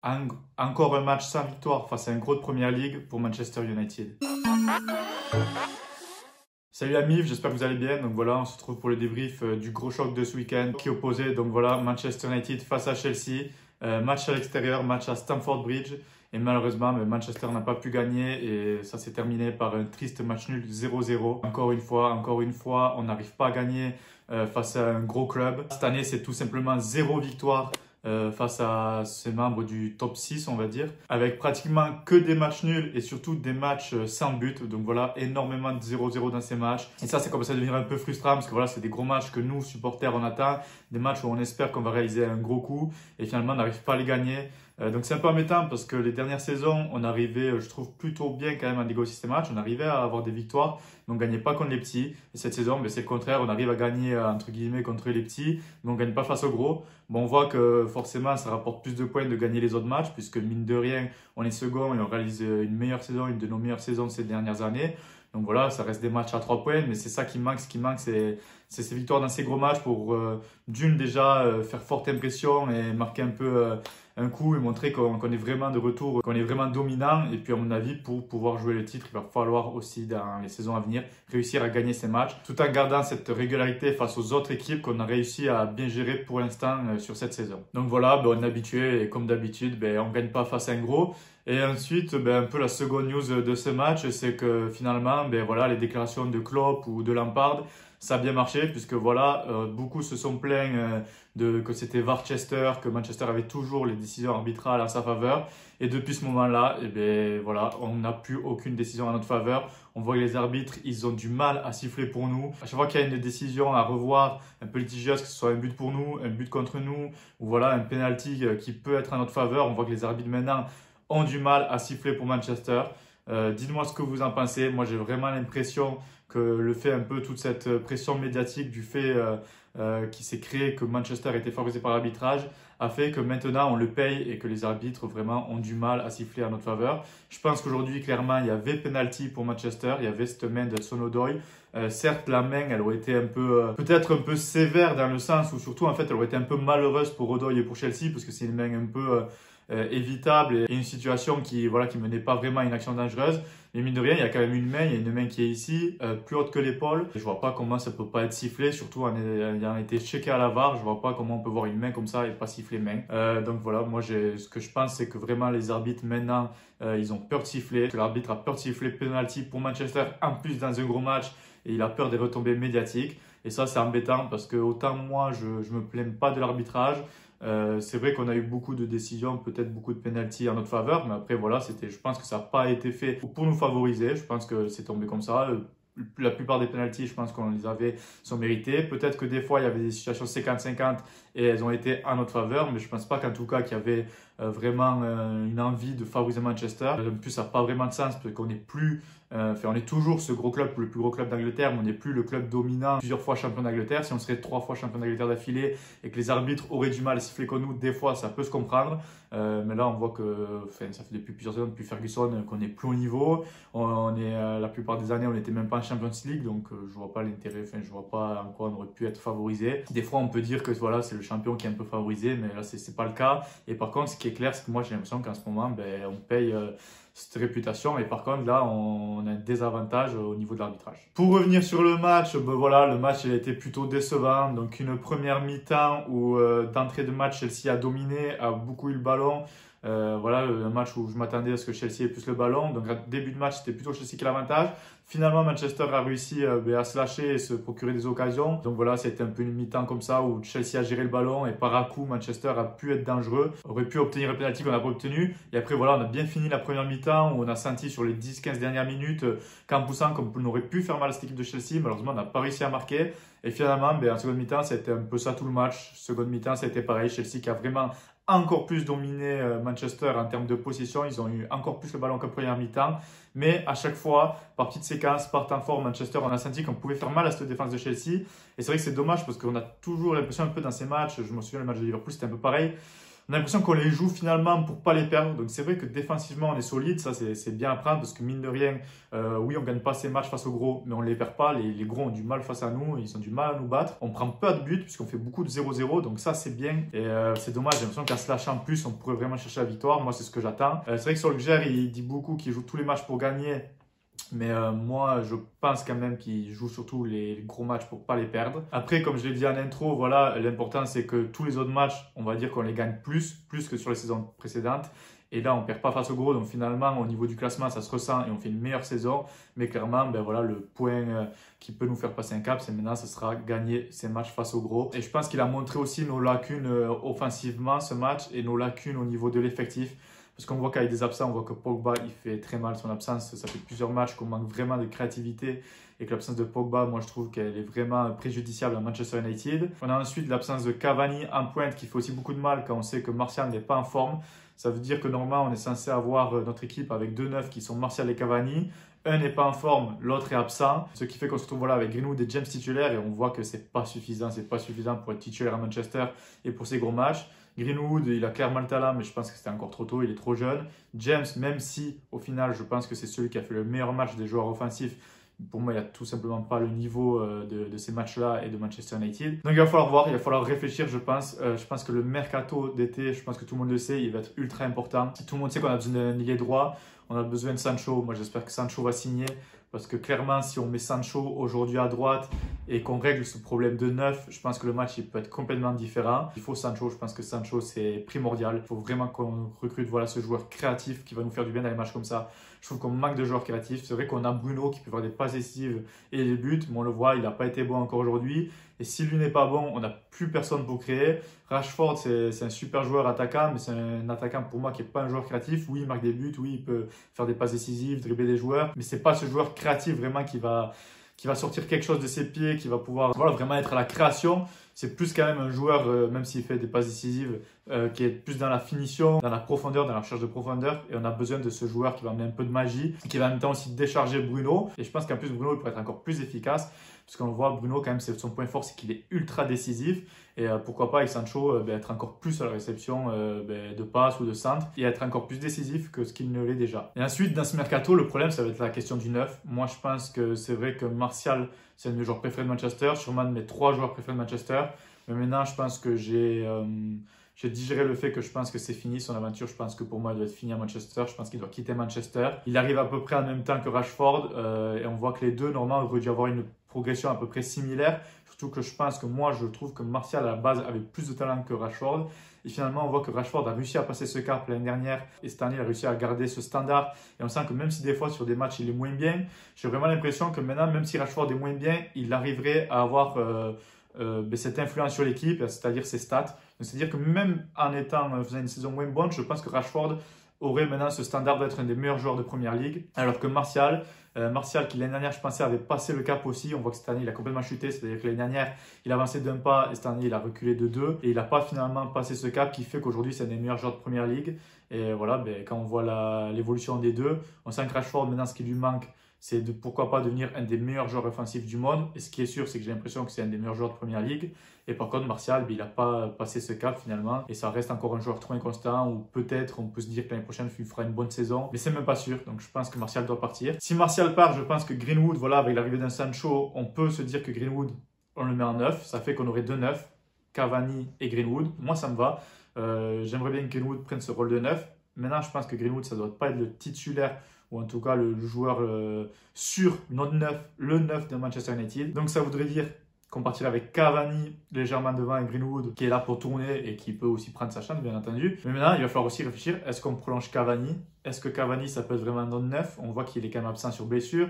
Encore un match sans victoire face à un gros de Première Ligue pour Manchester United. Salut amis, j'espère que vous allez bien. Donc voilà, on se retrouve pour le débrief du gros choc de ce week-end qui opposait donc voilà Manchester United face à Chelsea. Match à l'extérieur, match à Stamford Bridge. Et malheureusement, Manchester n'a pas pu gagner et ça s'est terminé par un triste match nul 0-0. Encore une fois, on n'arrive pas à gagner face à un gros club. Cette année, c'est tout simplement zéro victoire face à ces membres du top 6, on va dire, avec pratiquement que des matchs nuls et surtout des matchs sans but. Donc voilà, énormément de 0-0 dans ces matchs. Et ça commence à devenir un peu frustrant parce que voilà, c'est des gros matchs que nous, supporters, on attend. Des matchs où on espère qu'on va réaliser un gros coup et finalement, on n'arrive pas à les gagner. Donc c'est un peu embêtant parce que les dernières saisons, on arrivait, je trouve, plutôt bien quand même à négocier ces matchs. On arrivait à avoir des victoires, mais on ne gagnait pas contre les petits. Et cette saison, c'est le contraire. On arrive à gagner, entre guillemets, contre les petits, mais on ne gagne pas face aux gros. Bon, on voit que forcément, ça rapporte plus de points de gagner les autres matchs, puisque mine de rien, on est second et on réalise une meilleure saison, une de nos meilleures saisons de ces dernières années. Donc voilà, ça reste des matchs à 3 points, mais c'est ça qui manque. Ce qui manque, c'est ces victoires dans ces gros matchs pour, d'une, déjà faire forte impression et marquer un peu un coup et montrer qu'on est vraiment de retour, qu'on est vraiment dominant. Et puis, à mon avis, pour pouvoir jouer le titre, il va falloir aussi, dans les saisons à venir, réussir à gagner ces matchs, tout en gardant cette régularité face aux autres équipes qu'on a réussi à bien gérer pour l'instant sur cette saison. Donc voilà, on est habitué et comme d'habitude, on ne gagne pas face à un gros. Et ensuite, un peu la seconde news de ce match, c'est que finalement, voilà, les déclarations de Klopp ou de Lampard, ça a bien marché puisque voilà, beaucoup se sont plaints que c'était Warchester, que Manchester avait toujours les décisions arbitrales en sa faveur. Et depuis ce moment-là, voilà, on n'a plus aucune décision en notre faveur. On voit que les arbitres, ils ont du mal à siffler pour nous. À chaque fois qu'il y a une décision à revoir, un peu litigieuse, que ce soit un but pour nous, un but contre nous, ou voilà, un penalty qui peut être en notre faveur, on voit que les arbitres maintenant ont du mal à siffler pour Manchester. Dites-moi ce que vous en pensez. Moi, j'ai vraiment l'impression que le fait un peu, toute cette pression médiatique du fait qui s'est créé que Manchester était favorisé par l'arbitrage a fait que maintenant on le paye et que les arbitres vraiment ont du mal à siffler en notre faveur. Je pense qu'aujourd'hui, clairement, il y avait penalty pour Manchester. Il y avait cette main de Hudson-Odoi. Certes, la main, elle aurait été un peu, peut-être un peu sévère dans le sens où surtout, en fait, elle aurait été un peu malheureuse pour Odoi et pour Chelsea parce que c'est une main un peu évitable et une situation qui menait pas vraiment à une action dangereuse. Mais mine de rien, il y a quand même une main, il y a une main qui est ici, plus haute que l'épaule. Je vois pas comment ça peut pas être sifflé, surtout en ayant été checké à la VAR. Je vois pas comment on peut voir une main comme ça et pas siffler main. Donc voilà, moi ce que je pense, c'est que vraiment les arbitres maintenant, ils ont peur de siffler. Que l'arbitre a peur de siffler penalty pour Manchester, en plus dans un gros match, et il a peur des retombées médiatiques. Et ça, c'est embêtant parce que autant moi, je me plains pas de l'arbitrage. C'est vrai qu'on a eu beaucoup de décisions, peut-être beaucoup de pénaltys en notre faveur, mais après voilà, je pense que ça n'a pas été fait pour nous favoriser. Je pense que c'est tombé comme ça. La plupart des pénaltys, je pense qu'on les avait, sont mérités. Peut-être que des fois, il y avait des situations 50-50 et elles ont été en notre faveur, mais je ne pense pas qu'en tout cas qu'il y avait vraiment une envie de favoriser Manchester. En plus, ça n'a pas vraiment de sens parce qu'on n'est plus, on est toujours ce gros club, le plus gros club d'Angleterre, mais on n'est plus le club dominant, plusieurs fois champion d'Angleterre. Si on serait 3 fois champion d'Angleterre d'affilée et que les arbitres auraient du mal à siffler comme nous, des fois, ça peut se comprendre. Mais là, on voit que ça fait depuis plusieurs années, depuis Ferguson, qu'on n'est plus au niveau. On est, la plupart des années, on n'était même pas en Champions League, donc je vois pas l'intérêt, je vois pas en quoi on aurait pu être favorisé. Des fois, on peut dire que voilà, c'est le champion qui est un peu favorisé, mais là, c'est pas le cas. Et par contre, ce qui est clair, c'est que moi, j'ai l'impression qu'en ce moment, on paye cette réputation. Et par contre, là, on a un désavantage au niveau de l'arbitrage. Pour revenir sur le match, voilà, le match il a été plutôt décevant. Donc, une première mi-temps où d'entrée de match, Chelsea a dominé, a beaucoup eu le ballon. Voilà, un match où je m'attendais à ce que Chelsea ait plus le ballon. Donc, début de match, c'était plutôt Chelsea qui a l'avantage. Finalement, Manchester a réussi à se lâcher et se procurer des occasions. Donc voilà, c'était un peu une mi-temps comme ça où Chelsea a géré le ballon et par à coup, Manchester a pu être dangereux, aurait pu obtenir un penalty qu'on n'a pas obtenu. Et après, voilà, on a bien fini la première mi-temps où on a senti sur les 10-15 dernières minutes qu'en poussant, comme on aurait pu faire mal à cette équipe de Chelsea, malheureusement, on n'a pas réussi à marquer. Et finalement, en seconde mi-temps, c'était un peu ça tout le match. Seconde mi-temps, c'était pareil. Chelsea qui a vraiment encore plus dominé Manchester en termes de possession. Ils ont eu encore plus le ballon qu'en première mi-temps. Mais à chaque fois, par petites séquences, par temps fort, Manchester, on a senti qu'on pouvait faire mal à cette défense de Chelsea. Et c'est vrai que c'est dommage parce qu'on a toujours l'impression un peu dans ces matchs, je me souviens le match de Liverpool, c'était un peu pareil. On a l'impression qu'on les joue finalement pour pas les perdre. Donc c'est vrai que défensivement, on est solide. Ça, c'est bien à prendre parce que mine de rien, oui, on gagne pas ces matchs face aux gros, mais on les perd pas. Les gros ont du mal face à nous. Ils ont du mal à nous battre. On prend pas de buts puisqu'on fait beaucoup de 0-0. Donc ça, c'est bien. Et c'est dommage. J'ai l'impression qu'en se lâchant plus, on pourrait vraiment chercher la victoire. Moi, c'est ce que j'attends. C'est vrai que Solskjaer, il dit beaucoup qu'il joue tous les matchs pour gagner. Mais moi, je pense quand même qu'il joue surtout les gros matchs pour pas les perdre. Après, comme je l'ai dit en intro, voilà, l'important c'est que tous les autres matchs, on va dire qu'on les gagne plus que sur les saisons précédentes. Et là, on perd pas face aux gros. Donc finalement, au niveau du classement, ça se ressent et on fait une meilleure saison. Mais clairement, ben voilà, le point qui peut nous faire passer un cap, c'est maintenant, ce sera gagner ces matchs face aux gros. Et je pense qu'il a montré aussi nos lacunes offensivement ce match et nos lacunes au niveau de l'effectif. Parce qu'on voit qu'avec des absents, on voit que Pogba, il fait très mal son absence. Ça fait plusieurs matchs qu'on manque vraiment de créativité et que l'absence de Pogba, moi, je trouve qu'elle est vraiment préjudiciable à Manchester United. On a ensuite l'absence de Cavani en pointe qui fait aussi beaucoup de mal quand on sait que Martial n'est pas en forme. Ça veut dire que normalement, on est censé avoir notre équipe avec deux neufs qui sont Martial et Cavani. Un n'est pas en forme, l'autre est absent. Ce qui fait qu'on se retrouve voilà, avec Greenwood et James titulaires et on voit que c'est pas suffisant. C'est pas suffisant pour être titulaire à Manchester et pour ces gros matchs. Greenwood, il a clairement le talent, mais je pense que c'était encore trop tôt, il est trop jeune. James, même si au final, je pense que c'est celui qui a fait le meilleur match des joueurs offensifs, pour moi, il n'a tout simplement pas le niveau de ces matchs-là et de Manchester United. Donc il va falloir voir, il va falloir réfléchir, je pense. Je pense que le mercato d'été, je pense que tout le monde le sait, il va être ultra important. Tout le monde sait qu'on a besoin d'un ailier droit, on a besoin de Sancho. Moi, j'espère que Sancho va signer. Parce que clairement, si on met Sancho aujourd'hui à droite et qu'on règle ce problème de neuf, je pense que le match il peut être complètement différent. Il faut Sancho, je pense que Sancho c'est primordial. Il faut vraiment qu'on recrute voilà, ce joueur créatif qui va nous faire du bien dans les matchs comme ça. Je trouve qu'on manque de joueurs créatifs. C'est vrai qu'on a Bruno qui peut faire des passes décisives et des buts, mais on le voit, il n'a pas été bon encore aujourd'hui. Et si lui n'est pas bon, on n'a plus personne pour créer. Rashford, c'est un super joueur attaquant, mais c'est un attaquant pour moi qui n'est pas un joueur créatif. Oui, il marque des buts, oui, il peut faire des passes décisives, dribbler des joueurs, mais ce n'est pas ce joueur créatif vraiment qui va sortir quelque chose de ses pieds, qui va pouvoir voilà, vraiment être à la création. C'est plus quand même un joueur, même s'il fait des passes décisives, qui est plus dans la finition, dans la profondeur, dans la recherche de profondeur. Et on a besoin de ce joueur qui va amener un peu de magie, qui va en même temps aussi décharger Bruno. Et je pense qu'en plus, Bruno, il pourrait être encore plus efficace. Parce qu'on le voit, Bruno, quand même, son point fort, c'est qu'il est ultra décisif. Et pourquoi pas avec Sancho, être encore plus à la réception de passes ou de centre et être encore plus décisif que ce qu'il ne l'est déjà. Et ensuite, dans ce mercato, le problème, ça va être la question du neuf. Moi, je pense que c'est vrai que Martial, c'est un de mes joueurs préférés de Manchester, sûrement de mes 3 joueurs préférés de Manchester. Mais maintenant, je pense que j'ai digéré le fait que je pense que c'est fini son aventure. Je pense que pour moi, il doit être fini à Manchester. Je pense qu'il doit quitter Manchester. Il arrive à peu près en même temps que Rashford et on voit que les deux, normalement, auraient dû avoir une progression à peu près similaire. Surtout que je pense que moi, je trouve que Martial, à la base, avait plus de talent que Rashford. Et finalement, on voit que Rashford a réussi à passer ce cap l'année dernière. Et cette année, il a réussi à garder ce standard. Et on sent que même si des fois, sur des matchs, il est moins bien, j'ai vraiment l'impression que maintenant, même si Rashford est moins bien, il arriverait à avoir cette influence sur l'équipe, c'est-à-dire ses stats. C'est-à-dire que même en faisant une saison moins bonne, je pense que Rashford aurait maintenant ce standard d'être un des meilleurs joueurs de Première Ligue. Alors que Martial qui l'année dernière, je pensais, avait passé le cap aussi. On voit que cette année, il a complètement chuté. C'est-à-dire que l'année dernière, il avançait d'un pas et cette année, il a reculé de 2. Et il n'a pas finalement passé ce cap qui fait qu'aujourd'hui, c'est un des meilleurs joueurs de Première Ligue. Et voilà, quand on voit l'évolution des deux, on sent que Rashford, maintenant, ce qui lui manque, c'est de pourquoi pas devenir un des meilleurs joueurs offensifs du monde. Et ce qui est sûr, c'est que j'ai l'impression que c'est un des meilleurs joueurs de Première Ligue. Et par contre, Martial, il n'a pas passé ce cap finalement. Et ça reste encore un joueur trop inconstant ou peut-être on peut se dire que l'année prochaine, il fera une bonne saison. Mais c'est même pas sûr. Donc je pense que Martial doit partir. Si Martial part, je pense que Greenwood, voilà, avec l'arrivée d'un Sancho, on peut se dire que Greenwood, on le met en neuf. Ça fait qu'on aurait 2 neufs, Cavani et Greenwood. Moi, ça me va. J'aimerais bien que Greenwood prenne ce rôle de neuf. Maintenant, je pense que Greenwood, ça ne doit pas être le titulaire ou en tout cas le joueur sûr, non neuf, le neuf de Manchester United. Donc ça voudrait dire qu'on partirait avec Cavani légèrement devant et Greenwood qui est là pour tourner et qui peut aussi prendre sa chance bien entendu. Mais maintenant il va falloir aussi réfléchir, est-ce qu'on prolonge Cavani? Est-ce que Cavani ça peut être vraiment non neuf? On voit qu'il est quand même absent sur blessure.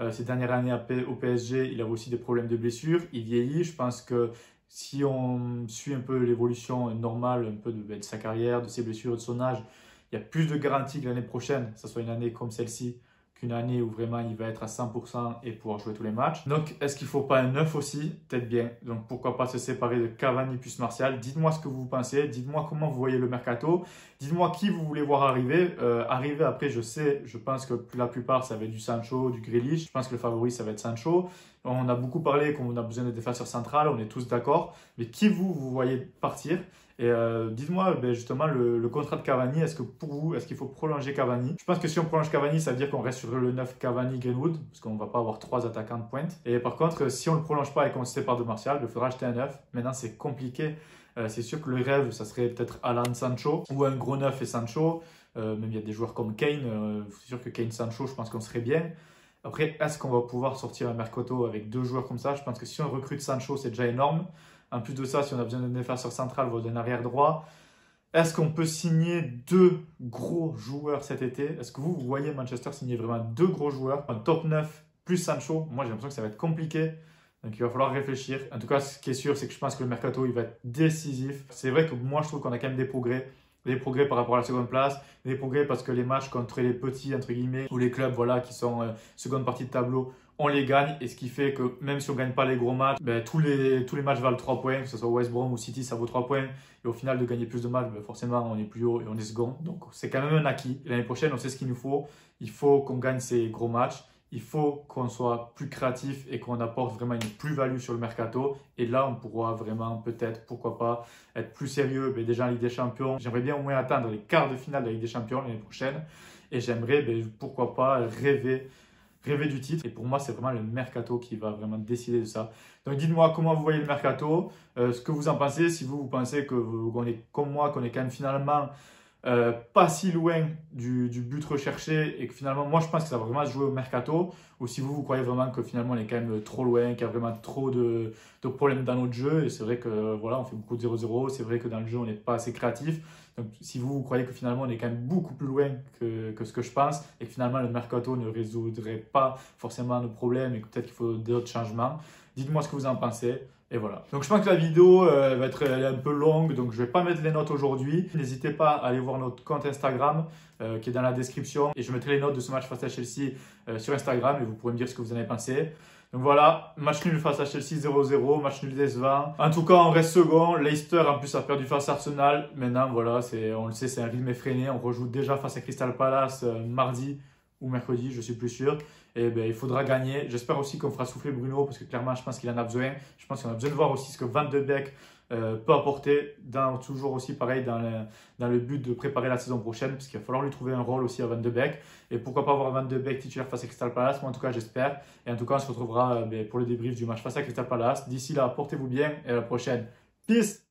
Ces dernières années au PSG il avait aussi des problèmes de blessure, il vieillit. Je pense que si on suit un peu l'évolution normale un peu de sa carrière, de ses blessures, de son âge, il y a plus de garanties que l'année prochaine, que ce soit une année comme celle-ci, qu'une année où vraiment il va être à 100% et pouvoir jouer tous les matchs. Donc, est-ce qu'il ne faut pas un neuf aussi? Peut-être bien. Donc, pourquoi pas se séparer de Cavani plus Martial? Dites-moi ce que vous pensez. Dites-moi comment vous voyez le mercato. Dites-moi qui vous voulez voir arriver. Arriver après, je pense que la plupart, ça va être du Sancho, du Grealish. Je pense que le favori, ça va être Sancho. On a beaucoup parlé qu'on a besoin de défenseurs centrales, on est tous d'accord. Mais qui vous voyez partir? Et dites-moi justement le contrat de Cavani, est-ce que pour vous, est-ce qu'il faut prolonger Cavani? Je pense que si on prolonge Cavani, ça veut dire qu'on reste sur le 9 Cavani-Greenwood, parce qu'on ne va pas avoir 3 attaquants de pointe. Et par contre, si on ne le prolonge pas et qu'on se sépare de Martial, il faudra acheter un 9. Maintenant, c'est compliqué. C'est sûr que le rêve, ça serait peut-être Alan Sancho ou un gros 9 et Sancho. Même il y a des joueurs comme Kane. C'est sûr que Kane-Sancho, je pense qu'on serait bien. Après, est-ce qu'on va pouvoir sortir un mercato avec 2 joueurs comme ça? Je pense que si on recrute Sancho, c'est déjà énorme. En plus de ça, si on a besoin d'un défenseur central, voire d'un arrière droit, est-ce qu'on peut signer 2 gros joueurs cet été? Est-ce que vous voyez Manchester signer vraiment 2 gros joueurs? Un top 9 plus Sancho? Moi, j'ai l'impression que ça va être compliqué. Donc, il va falloir réfléchir. En tout cas, ce qui est sûr, c'est que je pense que le mercato, il va être décisif. C'est vrai que moi, je trouve qu'on a quand même des progrès. Des progrès par rapport à la seconde place, des progrès parce que les matchs contre les petits, entre guillemets, ou les clubs voilà, qui sont seconde partie de tableau, on les gagne. Et ce qui fait que même si on ne gagne pas les gros matchs, ben, tous les matchs valent 3 points, que ce soit West Brom ou City, ça vaut 3 points. Et au final, de gagner plus de matchs, ben, forcément, on est plus haut et on est second. Donc, c'est quand même un acquis. L'année prochaine, on sait ce qu'il nous faut. Il faut qu'on gagne ces gros matchs. Il faut qu'on soit plus créatif et qu'on apporte vraiment une plus-value sur le mercato. Et là, on pourra vraiment, peut-être, pourquoi pas, être plus sérieux. Mais déjà en Ligue des Champions, j'aimerais bien au moins atteindre les quarts de finale de la Ligue des Champions l'année prochaine. Et j'aimerais, pourquoi pas, rêver du titre. Et pour moi, c'est vraiment le mercato qui va vraiment décider de ça. Donc, dites-moi comment vous voyez le mercato, ce que vous en pensez. Si vous pensez qu'on est comme moi, qu'on est quand même finalement pas si loin du but recherché et que finalement, moi je pense que ça va vraiment se jouer au mercato, ou si vous croyez vraiment que finalement on est quand même trop loin, qu'il y a vraiment trop de problèmes dans notre jeu, et c'est vrai que voilà, on fait beaucoup de 0-0, c'est vrai que dans le jeu on n'est pas assez créatif, donc si vous croyez que finalement on est quand même beaucoup plus loin que ce que je pense, et que finalement le mercato ne résoudrait pas forcément nos problèmes et que peut-être qu'il faut d'autres changements, dites-moi ce que vous en pensez. Et voilà. Donc je pense que la vidéo va être un peu longue, donc je ne vais pas mettre les notes aujourd'hui. N'hésitez pas à aller voir notre compte Instagram qui est dans la description. Et je mettrai les notes de ce match face à Chelsea sur Instagram et vous pourrez me dire ce que vous en avez pensé. Donc voilà, match nul face à Chelsea 0-0, match nul décevant. En tout cas, on reste second. Leicester en plus a perdu face à Arsenal. Maintenant, voilà, on le sait, c'est un rythme effréné. On rejoue déjà face à Crystal Palace mardi ou mercredi, je suis plus sûr. Et ben, il faudra gagner. J'espère aussi qu'on fera souffler Bruno parce que clairement, je pense qu'il en a besoin. Je pense qu'on a besoin de voir aussi ce que Van de Beek peut apporter, toujours aussi pareil dans le but de préparer la saison prochaine, parce qu'il va falloir lui trouver un rôle aussi à Van de Beek. Et pourquoi pas avoir Van de Beek titulaire face à Crystal Palace? Moi, en tout cas, j'espère. Et en tout cas, on se retrouvera pour le débrief du match face à Crystal Palace. D'ici là, portez-vous bien et à la prochaine. Peace!